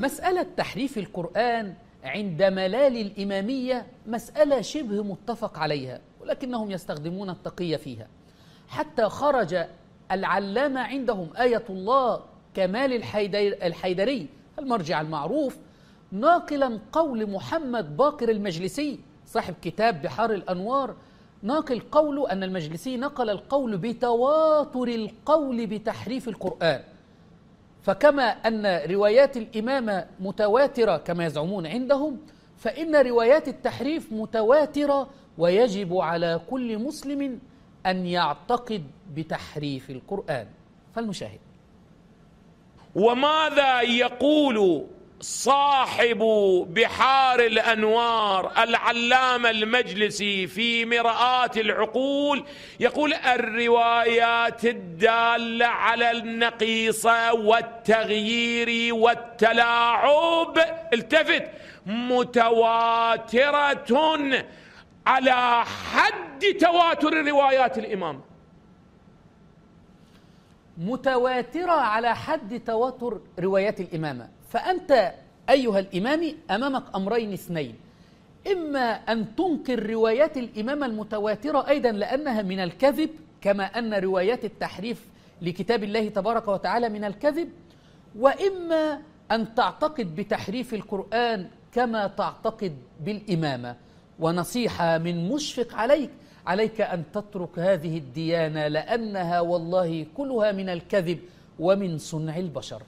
مسألة تحريف القرآن عند ملال الإمامية مسألة شبه متفق عليها، ولكنهم يستخدمون التقية فيها، حتى خرج العلامة عندهم آية الله كمال الحيدري المرجع المعروف ناقلا قول محمد باقر المجلسي صاحب كتاب بحار الأنوار، ناقل قوله أن المجلسي نقل القول بتواتر القول بتحريف القرآن. فكما أن روايات الإمامة متواترة كما يزعمون عندهم، فإن روايات التحريف متواترة، ويجب على كل مسلم أن يعتقد بتحريف القرآن. فالمشاهد: وماذا يقول صاحب بحار الأنوار العلامة المجلسي في مرآة العقول؟ يقول: الروايات الدالة على النقيصة والتغيير والتلاعب، التفت، متواترة على حد تواتر روايات الإمام، متواترة على حد تواتر روايات الإمامة. فأنت أيها الإمامي أمامك أمرين اثنين: إما أن تنكر روايات الإمامة المتواترة أيضا لأنها من الكذب، كما أن روايات التحريف لكتاب الله تبارك وتعالى من الكذب، وإما أن تعتقد بتحريف القرآن كما تعتقد بالإمامة. ونصيحة من مشفق عليك أن تترك هذه الديانة، لأنها والله كلها من الكذب ومن صنع البشر.